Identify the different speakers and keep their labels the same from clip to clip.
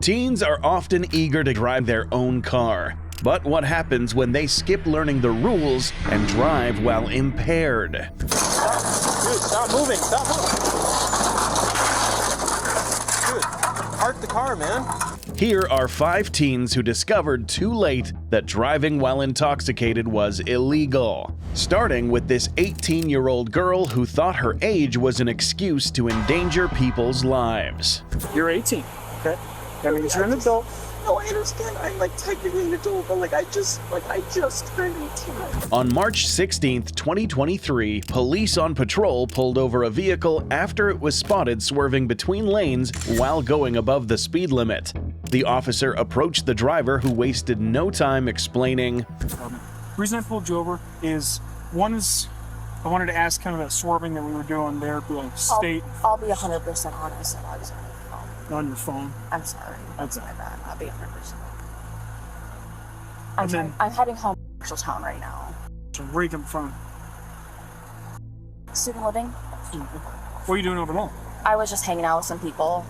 Speaker 1: Teens are often eager to drive their own car. But what happens when they skip learning the rules and drive while impaired?
Speaker 2: Stop moving. Stop moving. Dude, park the car, man.
Speaker 1: Here are 5 teens who discovered too late that driving while intoxicated was illegal. Starting with this 18-year-old girl who thought her age was an excuse to endanger people's lives.
Speaker 3: You're 18, okay? That means you're an adult.
Speaker 4: No, I understand. I'm technically an adult, but I just turned 18.
Speaker 1: On March 16th, 2023, police on patrol pulled over a vehicle after it was spotted swerving between lanes while going above the speed limit. The officer approached the driver, who wasted no time explaining.
Speaker 3: The reason I pulled you over is, one is, I wanted to ask kind of that swerving that we were doing there, like state.
Speaker 4: I'll be 100% honest. I was
Speaker 3: On your phone.
Speaker 4: I'm sorry.
Speaker 3: That's
Speaker 4: my bad. I'll be 100%.
Speaker 3: I'm
Speaker 4: heading home to Marshalltown right now.
Speaker 3: So where you come from?
Speaker 4: Student living.
Speaker 3: What are you doing over there?
Speaker 4: I was just hanging out with some people.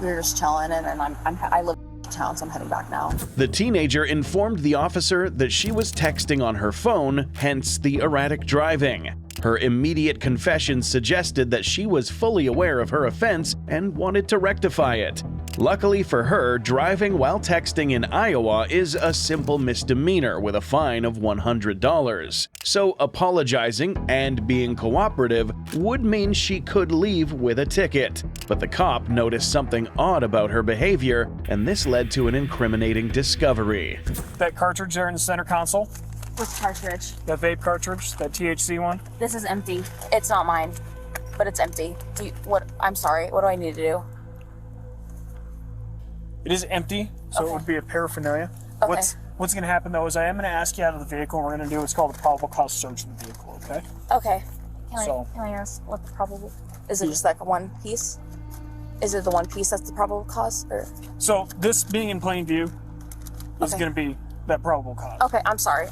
Speaker 4: We were just chilling, and I live in town, so I'm heading back now.
Speaker 1: The teenager informed the officer that she was texting on her phone, hence the erratic driving. Her immediate confession suggested that she was fully aware of her offense and wanted to rectify it. Luckily for her, driving while texting in Iowa is a simple misdemeanor with a fine of $100. So apologizing and being cooperative would mean she could leave with a ticket. But the cop noticed something odd about her behavior, and this led to an incriminating discovery.
Speaker 3: That cartridge there in the center console?
Speaker 4: Which cartridge?
Speaker 3: That vape cartridge, that THC one?
Speaker 4: This is empty. It's not mine, but it's empty. I'm sorry. What do I need to do?
Speaker 3: It is empty, so
Speaker 4: Okay.
Speaker 3: It would be a paraphernalia.
Speaker 4: Okay.
Speaker 3: What's going to happen though is I am going to ask you out of the vehicle, and we're going to do what's called a probable cause search of the vehicle, okay?
Speaker 4: Okay. Can
Speaker 3: So-
Speaker 4: I ask what the probable? Is it just like one piece? Is it the one piece that's the probable cause, or?
Speaker 3: So this being in plain view is
Speaker 4: Okay.
Speaker 3: going to be that probable cause.
Speaker 4: Okay, I'm sorry. So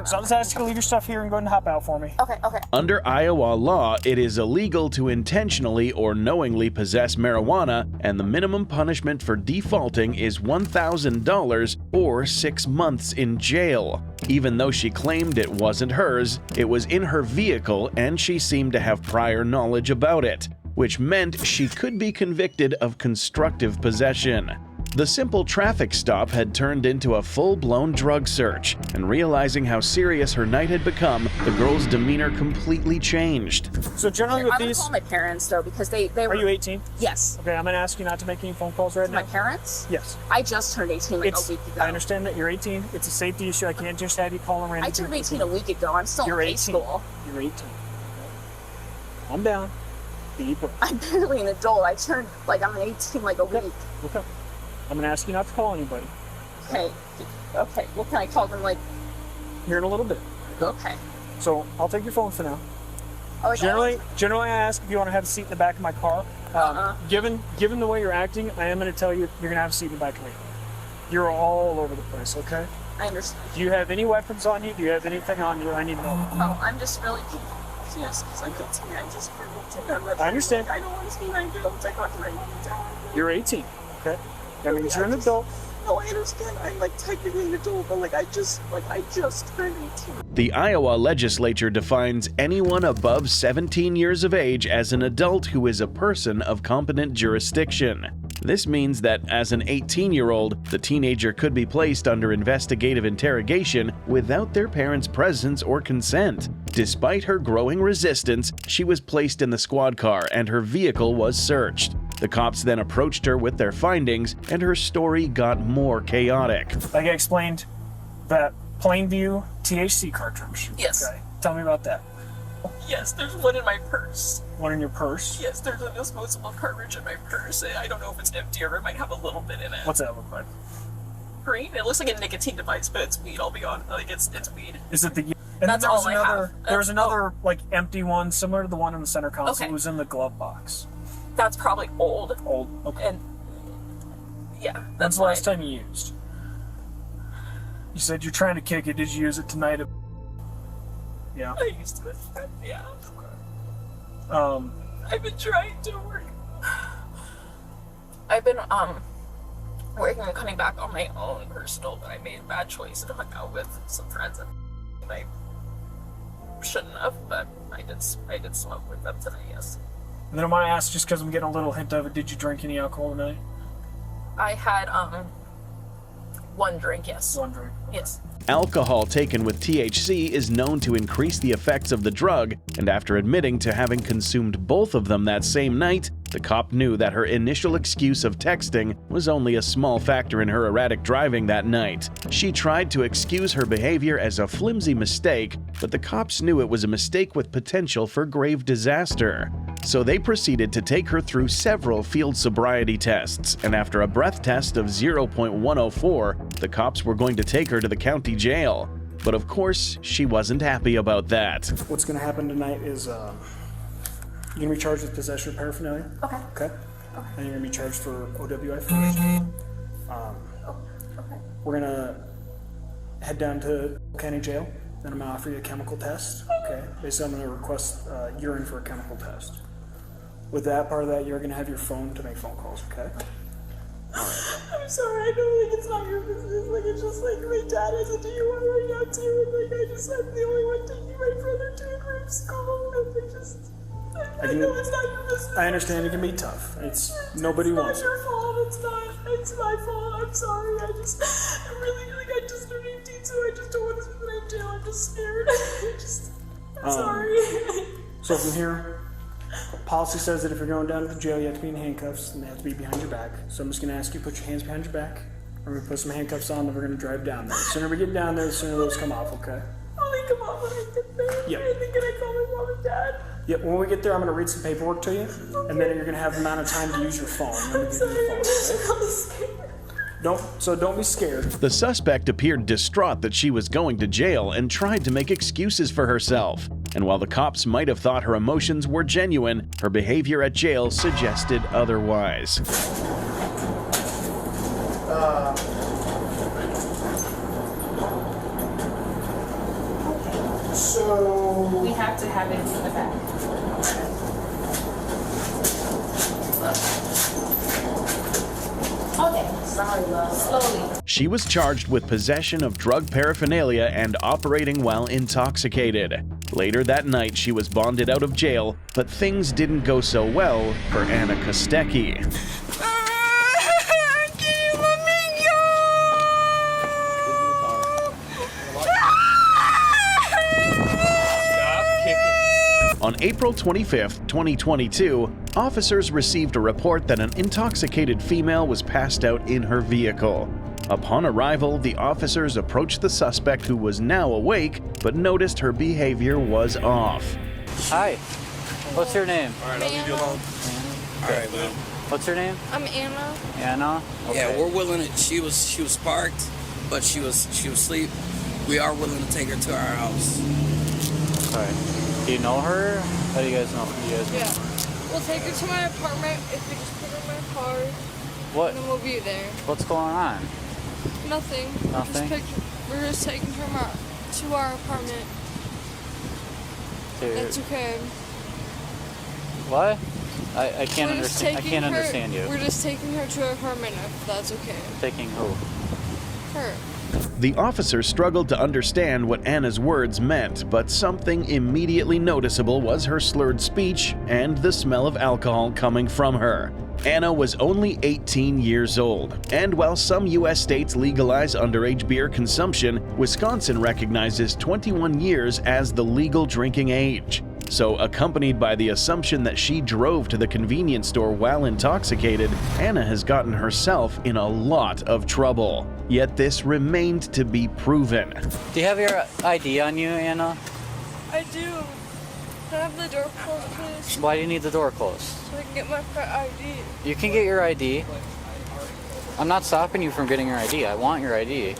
Speaker 3: So I'll just ask you to leave your stuff here and go ahead and hop out for me.
Speaker 4: Okay.
Speaker 1: Under Iowa law, it is illegal to intentionally or knowingly possess marijuana, and the minimum punishment for defaulting is $1,000 or 6 months in jail. Even though she claimed it wasn't hers, it was in her vehicle and she seemed to have prior knowledge about it, which meant she could be convicted of constructive possession. The simple traffic stop had turned into a full-blown drug search, and realizing how serious her night had become, the girl's demeanor completely changed.
Speaker 3: So generally with
Speaker 4: I'm gonna
Speaker 3: these,
Speaker 4: call my parents though, because they were.
Speaker 3: are you 18?
Speaker 4: Yes.
Speaker 3: Okay, I'm going to ask you not to make any phone calls right
Speaker 4: My
Speaker 3: now.
Speaker 4: parents?
Speaker 3: Yes.
Speaker 4: I just turned 18 a week ago.
Speaker 3: I understand that you're 18. It's a safety issue. I can't just have you call around.
Speaker 4: I turned 18 a week ago. I'm still
Speaker 3: You're
Speaker 4: in high
Speaker 3: 18.
Speaker 4: school.
Speaker 3: You're 18. Calm down. Deep breath.
Speaker 4: I'm barely an adult. I'm 18 a week.
Speaker 3: Okay. I'm going to ask you not to call anybody.
Speaker 4: Okay. Well, can I call them
Speaker 3: Here in a little bit.
Speaker 4: Okay.
Speaker 3: So I'll take your phone for now.
Speaker 4: Oh,
Speaker 3: Generally, I ask if you want to have a seat in the back of my car. Given the way you're acting, I am going to tell you you're going to have a seat in the back of my car. You're all over the place, okay?
Speaker 4: I understand.
Speaker 3: Do you have any weapons on you? Do you have anything on you? I need to know.
Speaker 4: Oh, I'm just really confused because I'm 18. I just
Speaker 3: I understand.
Speaker 4: I don't want to be 19. I got to write it down.
Speaker 3: You're 18, okay? That means you're an adult.
Speaker 4: No, I understand. I'm technically an adult, but I just turned 18.
Speaker 1: The Iowa legislature defines anyone above 17 years of age as an adult who is a person of competent jurisdiction. This means that as an 18-year-old, the teenager could be placed under investigative interrogation without their parents' presence or consent. Despite her growing resistance, she was placed in the squad car and her vehicle was searched. The cops then approached her with their findings, and her story got more chaotic.
Speaker 3: Like I explained, that Plainview THC cartridge.
Speaker 4: Yes.
Speaker 3: Okay. Tell me about that.
Speaker 4: Yes, there's one in my purse.
Speaker 3: One in your purse?
Speaker 4: Yes, there's a disposable cartridge in my purse. I don't know if it's empty or it might have a little bit in it.
Speaker 3: What's that look like?
Speaker 4: Green? It looks like a nicotine device, but it's weed. I'll be honest. It's weed.
Speaker 3: Is it the...
Speaker 4: That's
Speaker 3: And then there was
Speaker 4: all I
Speaker 3: another,
Speaker 4: have.
Speaker 3: there was another empty one similar to the one in the center console.
Speaker 4: Okay.
Speaker 3: It was in the glove box.
Speaker 4: That's probably old.
Speaker 3: Old. Okay.
Speaker 4: And yeah,
Speaker 3: When's the last time you used? You said you're trying to kick it. Did you use it tonight? Yeah.
Speaker 4: I used to. Yeah.
Speaker 3: Um.
Speaker 4: I've been trying to work. I've been
Speaker 5: working on coming back on my own personal, but I made a bad choice and hung out with some friends and I shouldn't have, but I did smoke with them tonight, yes.
Speaker 3: And then I want to ask, just because I'm getting a little hint of it, did you drink any alcohol tonight?
Speaker 5: I had one drink, yes.
Speaker 3: One drink.
Speaker 5: Yes.
Speaker 1: Alcohol taken with THC is known to increase the effects of the drug, and after admitting to having consumed both of them that same night, the cop knew that her initial excuse of texting was only a small factor in her erratic driving that night. She tried to excuse her behavior as a flimsy mistake, but the cops knew it was a mistake with potential for grave disaster. So they proceeded to take her through several field sobriety tests, and after a breath test of 0.104, the cops were going to take her to the county jail. But of course, she wasn't happy about that.
Speaker 3: What's going to happen tonight is you're going to be charged with possession of paraphernalia.
Speaker 4: Okay.
Speaker 3: Okay? And you're going to be charged for OWI first.
Speaker 4: Okay.
Speaker 3: We're going to head down to county jail. Then I'm going to offer you a chemical test. Okay? Basically, I'm going to request urine for a chemical test. With that, part of that, you're going to have your phone to make phone calls, okay?
Speaker 5: I'm sorry, I know it's not your business, it's just my dad has a DUI right now too, and I'm the only one taking my brother to a group school, and I know it's not your business.
Speaker 3: I understand it can be tough. Nobody wants it.
Speaker 5: It's not your fault, it's my fault, I'm sorry, I just turned 18, so I just don't want to be in jail, I'm just scared, I'm sorry.
Speaker 3: So from here, policy says that if you're going down to the jail, you have to be in handcuffs, and they have to be behind your back. So I'm just going to ask you to put your hands behind your back. We're going to put some handcuffs on, then we're going to drive down there. The sooner we get down there, the sooner those come off, okay?
Speaker 5: I'll make them off when I get there.
Speaker 3: Yep.
Speaker 5: I think I call my mom and dad.
Speaker 3: Yep, when we get there, I'm going to read some paperwork to you, and then you're going to have the amount of time to use your phone.
Speaker 5: I'm sorry, I'm just really scared.
Speaker 3: Don't be scared.
Speaker 1: The suspect appeared distraught that she was going to jail and tried to make excuses for herself. And while the cops might have thought her emotions were genuine, her behavior at jail suggested otherwise.
Speaker 3: So
Speaker 5: We have to have it in the back. Okay, sorry, love. Slowly.
Speaker 1: She was charged with possession of drug paraphernalia and operating while intoxicated. Later that night, she was bonded out of jail, but things didn't go so well for Anna Kostecki. On April 25, 2022, officers received a report that an intoxicated female was passed out in her vehicle. Upon arrival, the officers approached the suspect, who was now awake, but noticed her behavior was off.
Speaker 6: Hi. What's your name?
Speaker 7: Alright, I'll leave you alone. Alright, man.
Speaker 6: What's your name?
Speaker 8: I'm Anna.
Speaker 6: Anna? Okay.
Speaker 7: Yeah, we're willing to, she was parked, but she was asleep. We are willing to take her to our house.
Speaker 6: Okay. Do you know her? How do you guys know?
Speaker 8: Yeah. We'll take her to my apartment if we just put her in my car.
Speaker 6: What?
Speaker 8: And then we'll be there.
Speaker 6: What's going on?
Speaker 8: Nothing.
Speaker 6: Nothing?
Speaker 8: We're just taking her to our apartment. That's okay.
Speaker 6: What? I can't
Speaker 8: We're just
Speaker 6: understand. I
Speaker 8: taking
Speaker 6: can't
Speaker 8: her-
Speaker 6: understand you.
Speaker 8: We're just taking her to our apartment if that's okay.
Speaker 6: Taking who?
Speaker 8: Her.
Speaker 1: The officer struggled to understand what Anna's words meant, but something immediately noticeable was her slurred speech and the smell of alcohol coming from her. Anna was only 18 years old, and while some U.S. states legalize underage beer consumption, Wisconsin recognizes 21 years as the legal drinking age. So, accompanied by the assumption that she drove to the convenience store while intoxicated, Anna has gotten herself in a lot of trouble. Yet this remained to be proven.
Speaker 6: Do you have your ID on you, Anna?
Speaker 8: I do. Can I have the door closed, please?
Speaker 6: Why do you need the door closed?
Speaker 8: So I can get my ID.
Speaker 6: You can get your ID. I'm not stopping you from getting your ID. I want your ID.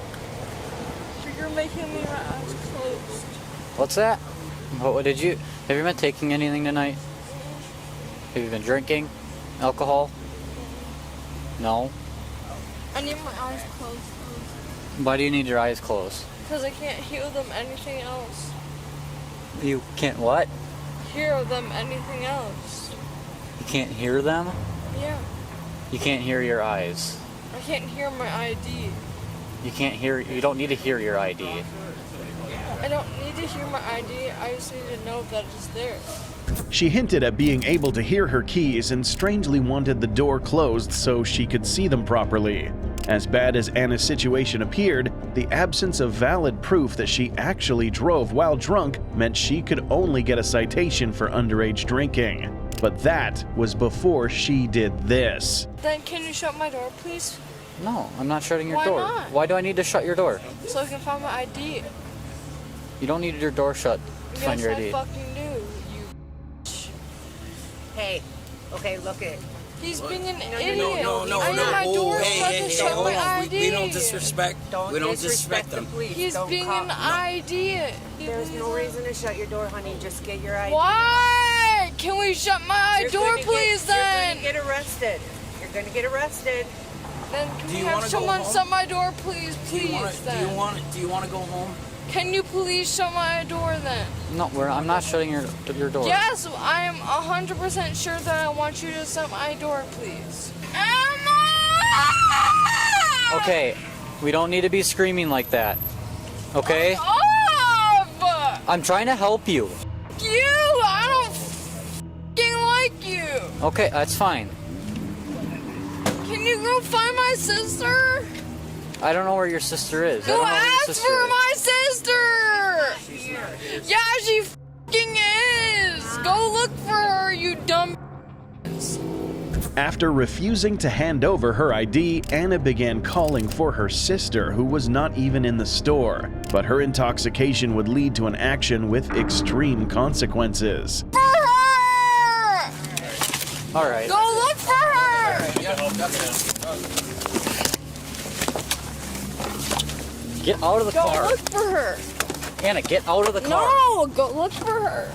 Speaker 8: But you're making me my eyes closed.
Speaker 6: What's that? What did you... Have you been taking anything tonight? Have you been drinking? Alcohol? No?
Speaker 8: I need my eyes closed.
Speaker 6: Why do you need your eyes closed?
Speaker 8: Because I can't hear them anything else.
Speaker 6: You can't what?
Speaker 8: Hear them anything else.
Speaker 6: You can't hear them?
Speaker 8: Yeah.
Speaker 6: You can't hear your eyes.
Speaker 8: I can't hear my ID.
Speaker 6: You can't hear. You don't need to hear your ID.
Speaker 8: I don't need to hear my ID. I just need to know that it's there.
Speaker 1: She hinted at being able to hear her keys and strangely wanted the door closed so she could see them properly. As bad as Anna's situation appeared, the absence of valid proof that she actually drove while drunk meant she could only get a citation for underage drinking. But that was before she did this.
Speaker 8: Then can you shut my door, please?
Speaker 6: No, I'm not shutting your
Speaker 8: Why
Speaker 6: door.
Speaker 8: not?
Speaker 6: Why do I need to shut your door?
Speaker 8: So I can find my ID.
Speaker 6: You don't need your door shut to find your ID.
Speaker 8: Yes, I fucking do, you.
Speaker 9: Hey, okay, look it.
Speaker 8: He's being an
Speaker 7: No,
Speaker 8: idiot.
Speaker 7: no,
Speaker 8: I need my door shut to shut
Speaker 7: hold
Speaker 8: my
Speaker 7: on.
Speaker 8: ID.
Speaker 7: We don't disrespect.
Speaker 9: Don't
Speaker 7: disrespect
Speaker 9: the
Speaker 7: them.
Speaker 9: police.
Speaker 8: He's
Speaker 9: Don't
Speaker 8: being
Speaker 9: call-
Speaker 8: an ID.
Speaker 9: There's no reason to shut your door, honey. Just get your ID.
Speaker 8: Why? Can we shut my
Speaker 9: You're
Speaker 8: door,
Speaker 9: gonna
Speaker 8: please,
Speaker 9: You're
Speaker 8: then?
Speaker 9: gonna get arrested. You're gonna get arrested.
Speaker 8: Then can
Speaker 7: Do
Speaker 8: we
Speaker 7: you
Speaker 8: have
Speaker 7: wanna go
Speaker 8: someone
Speaker 7: home?
Speaker 8: shut my door, please,
Speaker 7: Do you
Speaker 8: please, then?
Speaker 7: do you want to go home?
Speaker 8: Can you please shut my door, then?
Speaker 6: No, I'm not shutting your door.
Speaker 8: Yes, I am 100% sure that I want you to shut my door, please. Emma!
Speaker 6: Okay, we don't need to be screaming like that. Okay?
Speaker 8: Off!
Speaker 6: I'm trying to help you.
Speaker 8: You! I don't f***ing like you!
Speaker 6: Okay, that's fine.
Speaker 8: Can you go find my sister?
Speaker 6: I don't know where your sister is. I
Speaker 8: Go
Speaker 6: don't know where your
Speaker 8: ask
Speaker 6: sister
Speaker 8: for
Speaker 6: is.
Speaker 8: my sister! Yeah, she f***ing is! Go look for her, you dumb.
Speaker 1: After refusing to hand over her ID, Anna began calling for her sister, who was not even in the store. But her intoxication would lead to an action with extreme consequences.
Speaker 8: For her!
Speaker 6: All right.
Speaker 8: Go look for her!
Speaker 6: Get out of the
Speaker 8: Go
Speaker 6: car.
Speaker 8: look for her!
Speaker 6: Anna, get out of the car.
Speaker 8: No! Go look for her!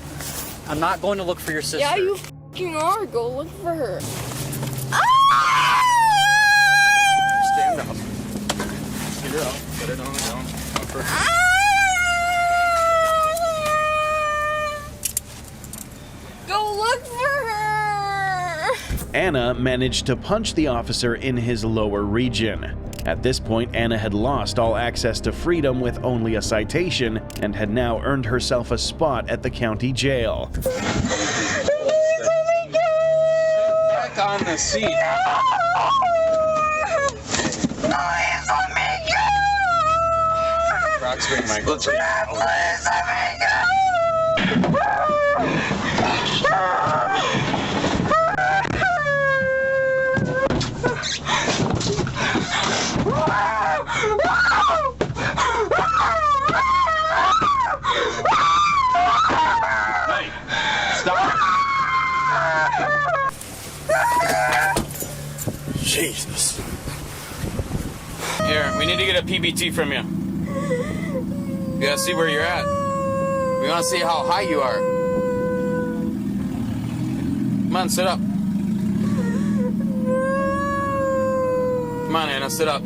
Speaker 6: I'm not going to look for your sister.
Speaker 8: Yeah, you f***ing are. Go look for her.
Speaker 2: Stand up. Get her up. Put it on the ground. Comfort.
Speaker 8: Go look for her!
Speaker 1: Anna managed to punch the officer in his lower region. At this point, Anna had lost all access to freedom with only a citation and had now earned herself a spot at the county jail.
Speaker 2: Back on the seat. Rock's ring, Michael.
Speaker 10: Jesus.
Speaker 2: Here, we need to get a PBT from you. We gotta see where you're at. We wanna see how high you are. Come on, sit up. Come on, Anna, sit up.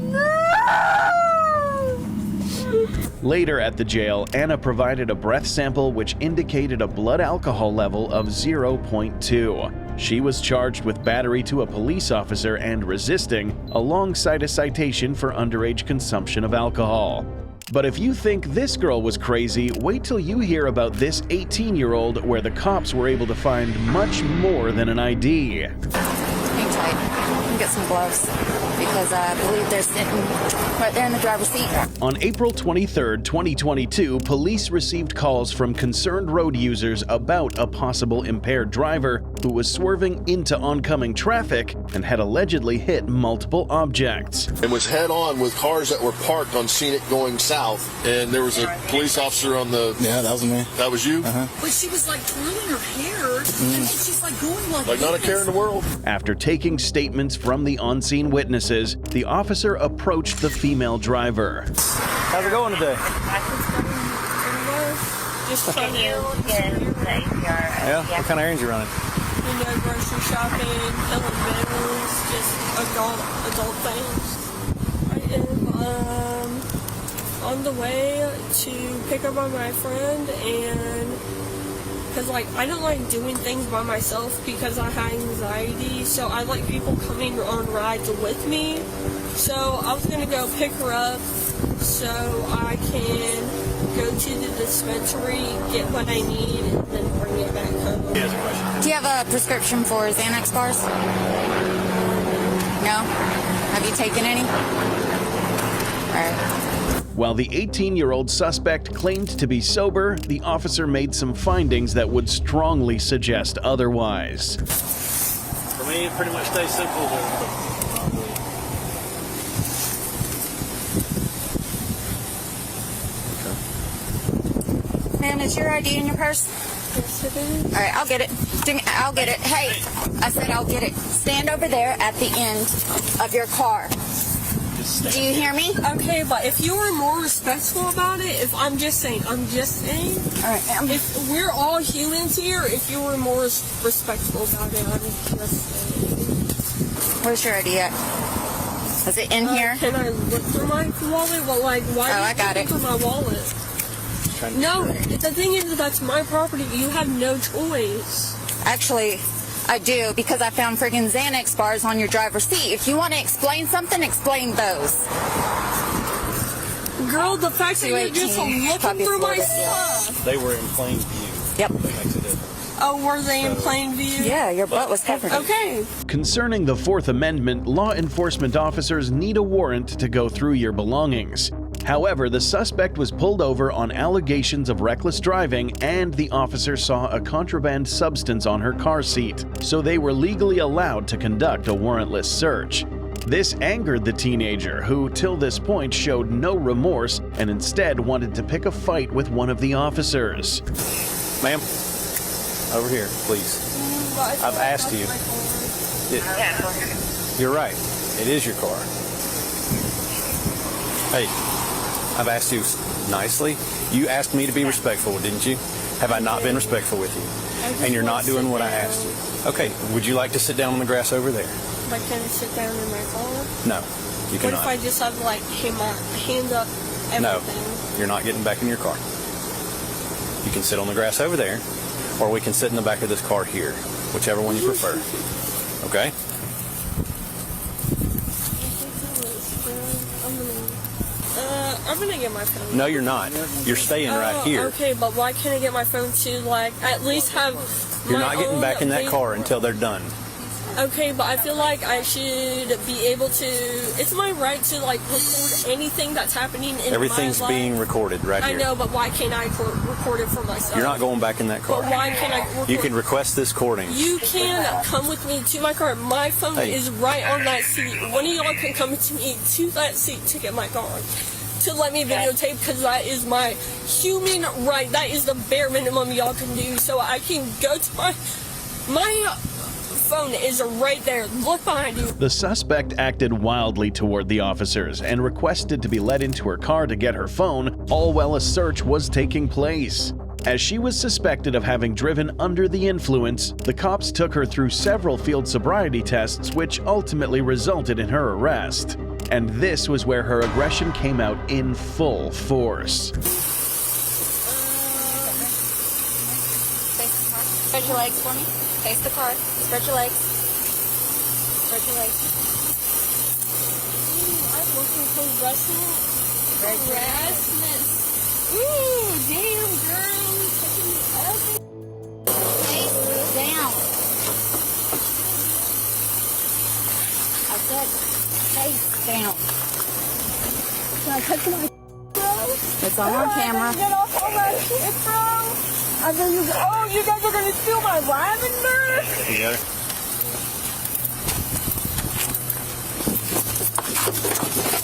Speaker 1: Later at the jail, Anna provided a breath sample which indicated a blood alcohol level of 0.2. She was charged with battery to a police officer and resisting, alongside a citation for underage consumption of alcohol. But if you think this girl was crazy, wait till you hear about this 18-year-old where the cops were able to find much more than an ID.
Speaker 4: Hang tight. And get some gloves because I believe they're sitting right there in the driver's seat.
Speaker 1: On April 23, 2022, police received calls from concerned road users about a possible impaired driver who was swerving into oncoming traffic and had allegedly hit multiple objects.
Speaker 10: It was head on with cars that were parked on Scenic going south, and there was a police officer on the...
Speaker 11: Yeah, that was me.
Speaker 10: That was you?
Speaker 12: But she was like twirling her hair, and then she's like going like
Speaker 10: Not a care in the world.
Speaker 1: After taking statements from the on-scene witnesses, the officer approached the female driver.
Speaker 11: How's it going today?
Speaker 8: Just trying to,
Speaker 11: Yeah? What kind of errands you running?
Speaker 8: grocery shopping, filling bills, just adult things. I am on the way to pick up my friend, and because I don't like doing things by myself because I have anxiety, so I like people coming on rides with me. So I was gonna go pick her up so I can go to the dispensary, get what I need, and then bring it back home.
Speaker 13: Do you have a prescription for Xanax bars? No? Have you taken any? All right.
Speaker 1: While the 18-year-old suspect claimed to be sober, the officer made some findings that would strongly suggest otherwise.
Speaker 11: For me, it pretty much stays simple.
Speaker 13: Ma'am, is your ID in your purse?
Speaker 8: Yes, it is.
Speaker 13: All right, I'll get it. I'll get it. Hey, I said I'll get it. Stand over there at the end of your car. Do you hear me?
Speaker 8: Okay, but if you were more respectful about it, I'm just saying. All right, if we're all humans here, if you were more respectful about it, I'm just saying.
Speaker 13: Where's your ID at? Is it in here?
Speaker 8: Can I look through my wallet? Well, like, why
Speaker 13: I got it.
Speaker 8: through my wallet? No, the thing is, that's my property. You have no choice.
Speaker 13: Actually, I do, because I found friggin' Xanax bars on your driver's seat. If you want to explain something, explain those.
Speaker 8: Girl, the fact that you're just looking through my stuff.
Speaker 11: They were in plain view.
Speaker 13: Yep.
Speaker 8: Oh, were they in plain view?
Speaker 13: Yeah, your butt was covered.
Speaker 8: Okay.
Speaker 1: Concerning the Fourth Amendment, law enforcement officers need a warrant to go through your belongings. However, the suspect was pulled over on allegations of reckless driving, and the officer saw a contraband substance on her car seat, so they were legally allowed to conduct a warrantless search. This angered the teenager, who till this point showed no remorse and instead wanted to pick a fight with one of the officers.
Speaker 11: Ma'am, over here, please. I've asked you. You're right. It is your car. Hey, I've asked you nicely. You asked me to be respectful, didn't you? Have I not been respectful with you? And you're not doing what I asked you. Okay, would you like to sit down on the grass over there?
Speaker 8: But can I sit down in my car?
Speaker 11: No, you cannot.
Speaker 8: What if I just have, like, my hand up, everything?
Speaker 11: No, you're not getting back in your car. You can sit on the grass over there, or we can sit in the back of this car here, whichever one you prefer. Okay?
Speaker 8: I'm gonna get my phone.
Speaker 11: No, you're not. You're staying right here.
Speaker 8: Okay, but why can't I get my phone to, like, at least have
Speaker 11: You're not getting back in that car until they're done.
Speaker 8: Okay, but I feel like I should be able to. It's my right to, like, record anything that's happening in
Speaker 11: Everything's
Speaker 8: my life.
Speaker 11: being recorded right here.
Speaker 8: I know, but why can't I record it for myself?
Speaker 11: You're not going back in that car.
Speaker 8: But why can't I record?
Speaker 11: You can request this recording.
Speaker 8: You can come with me to my car. My phone is right on that seat. One of y'all can come with me to that seat to get my car. To let me videotape, because that is my human right. That is the bare minimum y'all can do. So I can go to my phone is right there. Look behind you.
Speaker 1: The suspect acted wildly toward the officers and requested to be let into her car to get her phone, all while a search was taking place. As she was suspected of having driven under the influence, the cops took her through several field sobriety tests, which ultimately resulted in her arrest. And this was where her aggression came out in full force.
Speaker 13: Spread your legs for me. Face the car. Spread your legs. Spread your legs.
Speaker 8: I'm looking for harassment. Ooh, damn, girl. Taking me up.
Speaker 13: Face down. I said face down.
Speaker 8: Can I touch my bro?
Speaker 13: It's on camera.
Speaker 8: Get off all that shit, bro. I know you guys are gonna steal my lavender?
Speaker 11: You got it?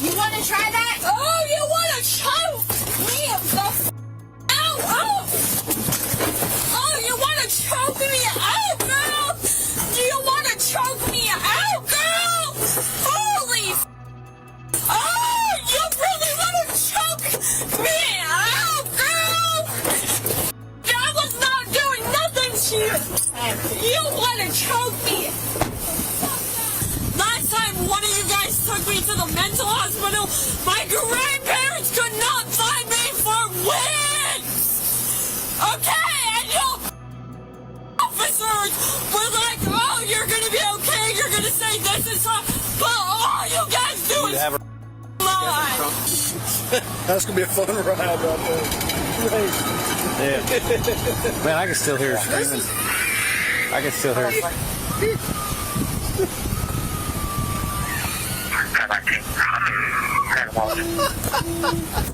Speaker 13: You want to try that?
Speaker 8: Oh, you want to choke me out? Oh, you want to choke me out, girl? Do you want to choke me out, girl? Holy Oh, you really want to choke me out, girl? I was not doing nothing to you. You want to choke me. Last time one of you guys took me to the mental hospital, my grandparents could not find me for weeks. Okay, and you officers were like, oh, you're going to be okay. You're going to say this is all you guys do is lie.
Speaker 10: That's gonna be a fun ride out there.
Speaker 11: Yeah. Man, I can still hear her screaming. I can still hear her.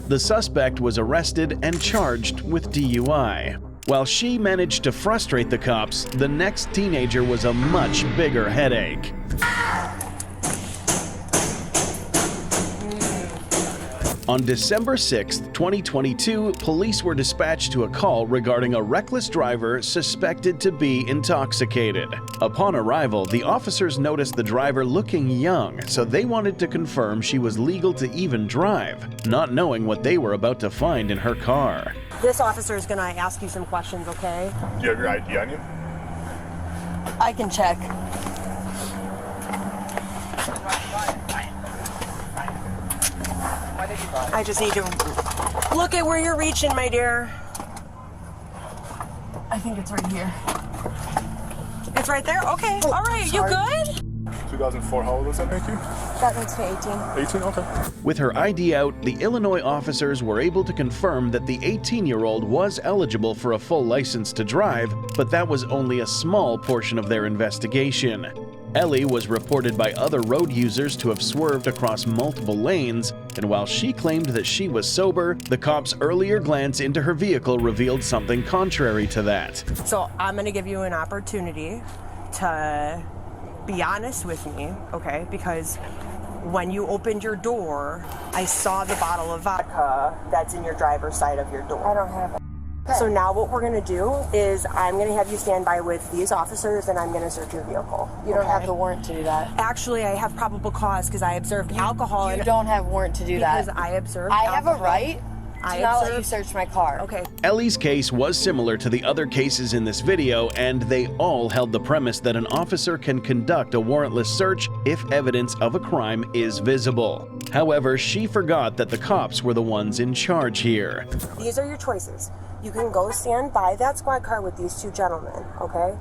Speaker 1: The suspect was arrested and charged with DUI. While she managed to frustrate the cops, the next teenager was a much bigger headache. On December 6, 2022, police were dispatched to a call regarding a reckless driver suspected to be intoxicated. Upon arrival, the officers noticed the driver looking young, so they wanted to confirm she was legal to even drive, not knowing what they were about to find in her car.
Speaker 14: This officer is going to ask you some questions, okay?
Speaker 10: Do you have your ID on you?
Speaker 14: I can check. I just need to look at where you're reaching, my dear. I think it's right here. It's right there? Okay. All right. You good?
Speaker 10: 2004, how old was that, thank you?
Speaker 14: That makes me 18.
Speaker 10: 18, okay.
Speaker 1: With her ID out, the Illinois officers were able to confirm that the 18-year-old was eligible for a full license to drive, but that was only a small portion of their investigation. Ellie was reported by other road users to have swerved across multiple lanes, and while she claimed that she was sober, the cops' earlier glance into her vehicle revealed something contrary to that.
Speaker 14: So I'm going to give you an opportunity to be honest with me, okay? Because when you opened your door, I saw the bottle of vodka that's in your driver's side of your door. I don't have it. So now what we're going to do is I'm going to have you stand by with these officers and I'm going to search your vehicle. You don't have the warrant to do that. Actually, I have probable cause because I observed alcohol.
Speaker 15: You don't have warrant to do that.
Speaker 14: Because I observed
Speaker 15: I
Speaker 14: alcohol.
Speaker 15: have a right to not let you search my car.
Speaker 14: Okay.
Speaker 1: Ellie's case was similar to the other cases in this video, and they all held the premise that an officer can conduct a warrantless search if evidence of a crime is visible. However, she forgot that the cops were the ones in charge here.
Speaker 14: These are your choices. You can go stand by that squad car with these two gentlemen, okay?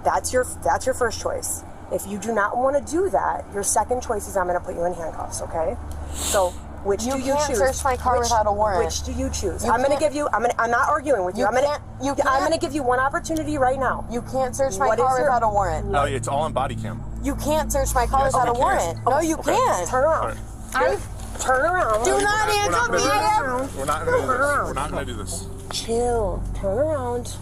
Speaker 14: That's your first choice. If you do not want to do that, your second choice is I'm going to put you in handcuffs, okay? So which do you choose?
Speaker 15: You can't search my car without a warrant.
Speaker 14: Which do you choose? I'm going to give you. I'm not arguing with you. I'm going to give you one opportunity right now.
Speaker 15: You can't search my car without a warrant.
Speaker 10: No, it's all on body cam.
Speaker 15: You can't search my car without a warrant. No, you can't.
Speaker 14: Turn around. Turn around.
Speaker 15: Do not handcuff me.
Speaker 10: We're not going to do this. We're not going to do this.
Speaker 14: Chill. Turn around.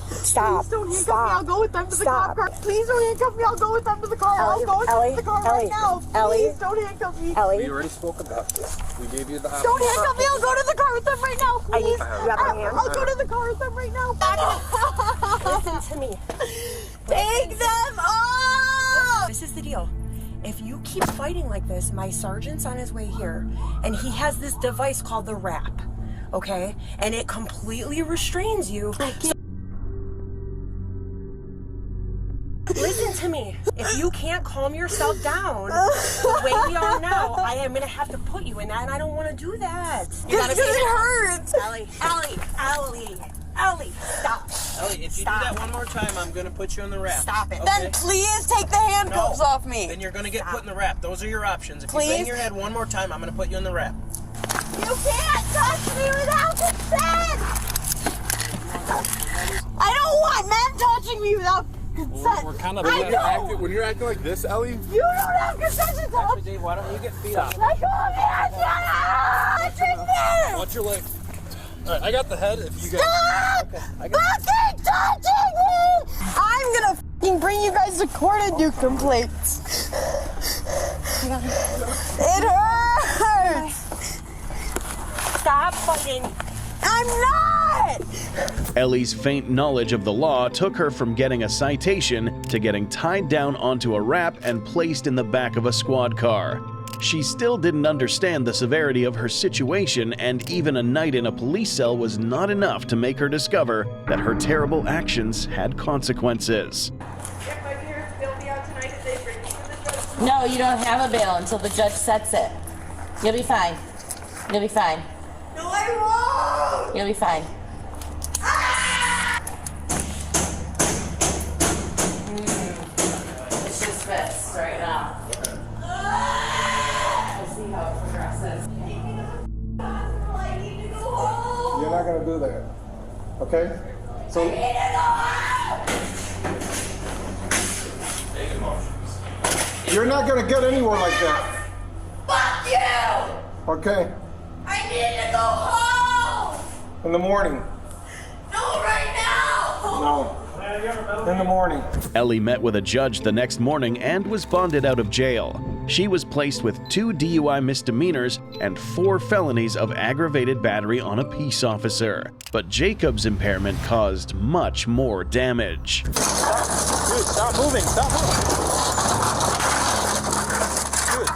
Speaker 14: Stop.
Speaker 15: Please don't handcuff
Speaker 14: Stop.
Speaker 15: me. I'll go with them to the
Speaker 14: Stop.
Speaker 15: car. Please don't handcuff me. I'll go with them to the car. I'll go with them to the car right now. Please don't handcuff me.
Speaker 14: Ellie.
Speaker 16: We already spoke about this. We gave you the option.
Speaker 15: Don't handcuff me. I'll go to the car with them right now. Please.
Speaker 14: You have my hand?
Speaker 15: I'll go to the car with them right now.
Speaker 14: Listen to me.
Speaker 15: Take them off.
Speaker 14: This is the deal. If you keep fighting like this, my sergeant's on his way here, and he has this device called the wrap, okay? And it completely restrains you. Listen to me. If you can't calm yourself down the way we are now, I am going to have to put you in that, and I don't want to do that. You gotta
Speaker 15: Because it hurts.
Speaker 14: Ellie, stop.
Speaker 7: Ellie, if you do that one more time, I'm going to put you in the wrap.
Speaker 14: Stop it.
Speaker 15: Then please take the handcuffs off me.
Speaker 7: Then you're going to get put in the wrap. Those are your options. If
Speaker 15: Please?
Speaker 7: you bang your head one more time, I'm going to put you in the wrap.
Speaker 15: You can't touch me without consent. I don't want men touching me without consent.
Speaker 16: We're kind of
Speaker 10: When you're acting like this, Ellie.
Speaker 15: You don't have consent to touch.
Speaker 7: Dave, why don't you get feet up?
Speaker 15: Let go of me!
Speaker 16: Watch your leg. All right, I got the head. If you
Speaker 15: Stop! Fucking touching me! I'm gonna fucking bring you guys to court and do complaints. It hurts.
Speaker 14: Stop fighting.
Speaker 15: I'm not.
Speaker 1: Ellie's faint knowledge of the law took her from getting a citation to getting tied down onto a wrap and placed in the back of a squad car. She still didn't understand the severity of her situation, and even a night in a police cell was not enough to make her discover that her terrible actions had consequences.
Speaker 17: No, you don't have a bail until the judge sets it. You'll be fine. You'll be fine.
Speaker 15: No, I won't.
Speaker 17: You'll be fine. It's just this right now.
Speaker 16: You're not gonna do that, okay? So. You're not gonna get anywhere like that.
Speaker 15: Fuck you!
Speaker 16: Okay?
Speaker 15: I need to go home!
Speaker 16: In the morning.
Speaker 15: No, right now!
Speaker 16: No. In the morning.
Speaker 1: Ellie met with a judge the next morning and was bonded out of jail. She was placed with 2 DUI misdemeanors and 4 felonies of aggravated battery on a peace officer. But Jacob's impairment caused much more damage.
Speaker 16: Dude, stop moving, stop moving. Dude,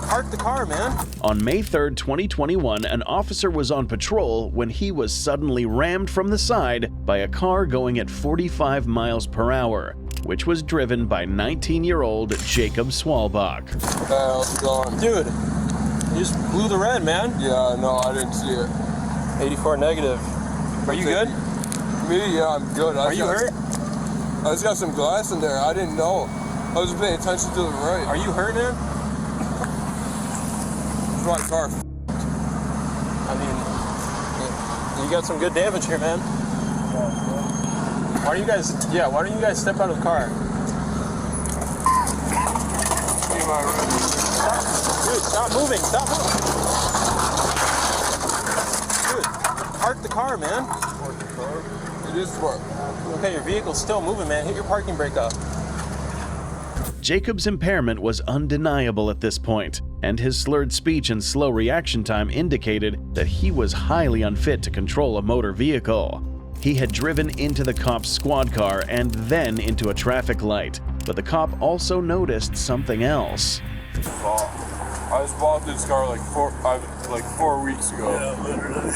Speaker 16: park the car, man.
Speaker 1: On May 3rd, 2021, an officer was on patrol when he was suddenly rammed from the side by a car going at 45 miles per hour, which was driven by 19-year-old Jacob Swalbach.
Speaker 16: How's it going? Dude, you just blew the red, man. Yeah, no, I didn't see it. 84 negative. Are you good? Me? Yeah, I'm good. Are you hurt? I just got some glass in there. I didn't know. I was paying attention to the right. Are you hurt, man? My car. I mean, you got some good damage here, man. Why don't you guys step out of the car? Dude, stop moving, stop moving. Dude, park the car, man. Park the car? It is parked. Okay, your vehicle's still moving, man. Hit your parking brake up.
Speaker 1: Jacob's impairment was undeniable at this point, and his slurred speech and slow reaction time indicated that he was highly unfit to control a motor vehicle. He had driven into the cop's squad car and then into a traffic light, but the cop also noticed something else.
Speaker 16: I just bought this car like 4 weeks ago. Yeah, literally.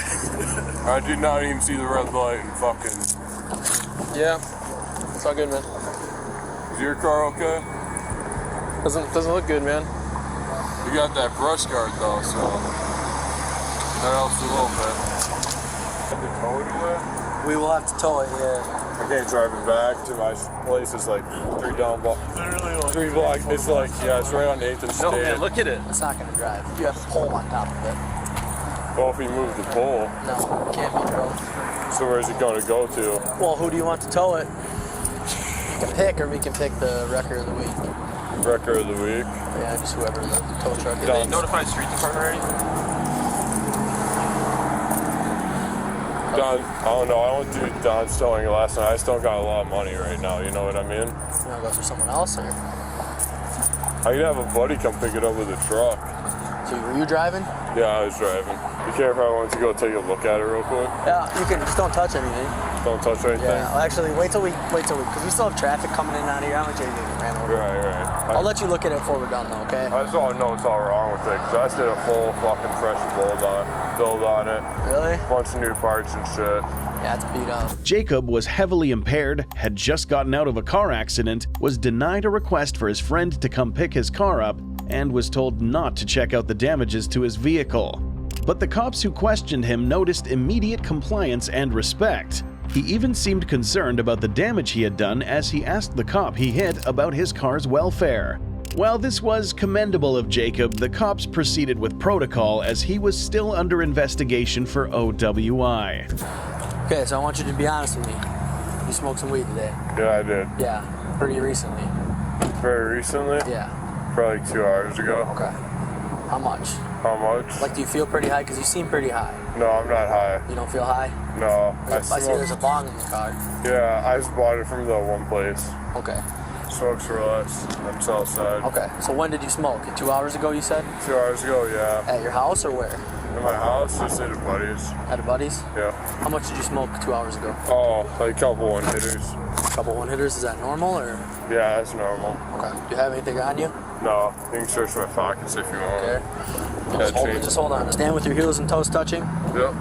Speaker 16: I did not even see the red light and fucking... Yeah, it's all good, man. Is your car okay? Doesn't look good, man. You got that brush guard though, so that helps a little bit. Have to tow it away? We will have to tow it, yeah. I can't drive it back to my place. It's like 3 down block. Literally like 3 blocks. It's like, yeah, it's right on 8th and State.
Speaker 6: No, man, look at it. It's not gonna drive. You have a pole on top of it.
Speaker 16: Well, if we move the pole.
Speaker 6: No, it can't be, bro.
Speaker 16: So where's it gonna go to?
Speaker 6: Well, who do you want to tow it? You can pick, or we can pick the wrecker of the week.
Speaker 16: Wrecker of the week?
Speaker 6: Yeah, just whoever the tow truck is.
Speaker 16: Did they
Speaker 6: notify the street department already?
Speaker 16: Don, I don't know. I went through Don's towing it last night. I still got a lot of money right now. You know what I mean?
Speaker 6: You want to go through someone else, or?
Speaker 16: I could have a buddy come pick it up with a truck.
Speaker 6: So were you driving?
Speaker 16: Yeah, I was driving. You care if I wanted to go take a look at it real quick?
Speaker 6: Yeah, you can. Just don't touch anything.
Speaker 16: Don't touch anything?
Speaker 6: Yeah, well, actually, wait till we, because we still have traffic coming in out here. I want you to get ran over.
Speaker 16: Right.
Speaker 6: I'll let you look at it before we're done, though, okay?
Speaker 16: I just want to know what's all wrong with it, because I just did a full fucking fresh build on it.
Speaker 6: Really?
Speaker 16: Bunch of new parts and shit.
Speaker 6: Yeah, it's beat up.
Speaker 1: Jacob was heavily impaired, had just gotten out of a car accident, was denied a request for his friend to come pick his car up, and was told not to check out the damages to his vehicle. But the cops who questioned him noticed immediate compliance and respect. He even seemed concerned about the damage he had done as he asked the cop he hit about his car's welfare. While this was commendable of Jacob, the cops proceeded with protocol as he was still under investigation for OWI.
Speaker 6: Okay, so I want you to be honest with me. You smoked some weed today?
Speaker 16: Yeah, I did.
Speaker 6: Yeah, pretty recently.
Speaker 16: Very recently?
Speaker 6: Yeah.
Speaker 16: Probably like 2 hours ago.
Speaker 6: Okay. How much?
Speaker 16: How much?
Speaker 6: Like, do you feel pretty high? Because you seem pretty high.
Speaker 16: No, I'm not high.
Speaker 6: You don't feel high?
Speaker 16: No.
Speaker 6: I see there's a bong in the car.
Speaker 16: Yeah, I just bought it from the one place.
Speaker 6: Okay.
Speaker 16: Smokes for less on Southside.
Speaker 6: Okay. So when did you smoke? 2 hours ago, you said?
Speaker 16: 2 hours ago, yeah.
Speaker 6: At your house or where?
Speaker 16: In my house, just at a buddy's.
Speaker 6: At a buddy's?
Speaker 16: Yeah.
Speaker 6: How much did you smoke 2 hours ago?
Speaker 16: Oh, like a couple one hitters.
Speaker 6: A couple one hitters? Is that normal or?
Speaker 16: Yeah, that's normal.
Speaker 6: Okay. Do you have anything on you?
Speaker 16: No. You can search my pockets if you want.
Speaker 6: Okay. Just hold on. Stand with your heels and toes touching.
Speaker 16: Yep.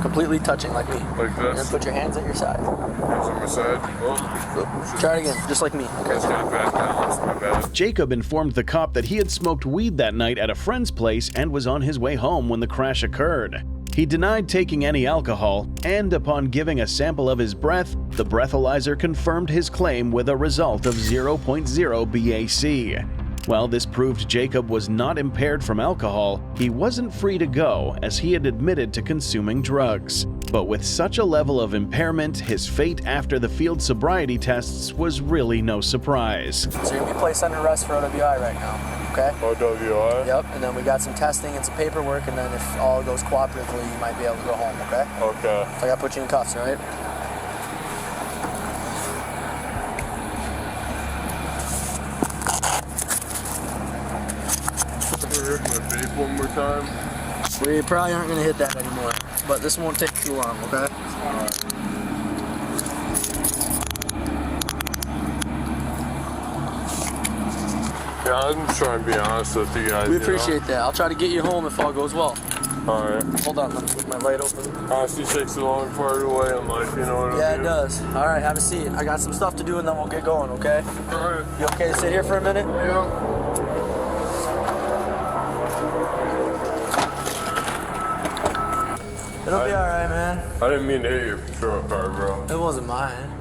Speaker 6: Completely touching like me.
Speaker 16: Like this.
Speaker 6: And then put your hands at your side.
Speaker 16: Hands on my side. Oh.
Speaker 6: Try it again, just like me. Okay.
Speaker 16: That's got a bad balance. My bad.
Speaker 1: Jacob informed the cop that he had smoked weed that night at a friend's place and was on his way home when the crash occurred. He denied taking any alcohol, and upon giving a sample of his breath, the breathalyzer confirmed his claim with a result of 0.0 BAC. While this proved Jacob was not impaired from alcohol, he wasn't free to go as he had admitted to consuming drugs. But with such a level of impairment, his fate after the field sobriety tests was really no surprise.
Speaker 18: So you're gonna be placed under arrest for OWI right now, okay?
Speaker 16: OWI?
Speaker 18: Yep, and then we got some testing and some paperwork, and then if all goes cooperatively, you might be able to go home, okay?
Speaker 16: Okay.
Speaker 18: So I gotta put you in cuffs, all right?
Speaker 16: Hit my vape one more time.
Speaker 18: We probably aren't gonna hit that anymore, but this won't take too long, okay?
Speaker 16: Yeah, I'm just trying to be honest with you guys.
Speaker 18: We appreciate that. I'll try to get you home if all goes well.
Speaker 16: Alright.
Speaker 18: Hold on, let me put my light open.
Speaker 16: Honesty takes a long part of the way in life, you know what I mean?
Speaker 18: Yeah, it does. Alright, have a seat. I got some stuff to do and then we'll get going, okay?
Speaker 16: Alright.
Speaker 18: You okay to sit here for a minute?
Speaker 16: Yeah.
Speaker 18: It'll be alright, man.
Speaker 16: I didn't mean to hit your patrol car, bro.
Speaker 18: It wasn't mine.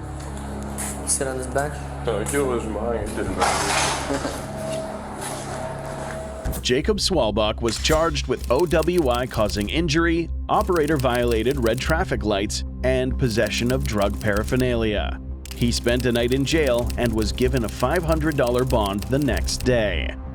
Speaker 18: You sit on this bench?
Speaker 16: No, it was mine. It didn't matter.
Speaker 1: Jacob Swalbach was charged with OWI causing injury, operator violated red traffic lights, and possession of drug paraphernalia. He spent a night in jail and was given a $500 bond the next day.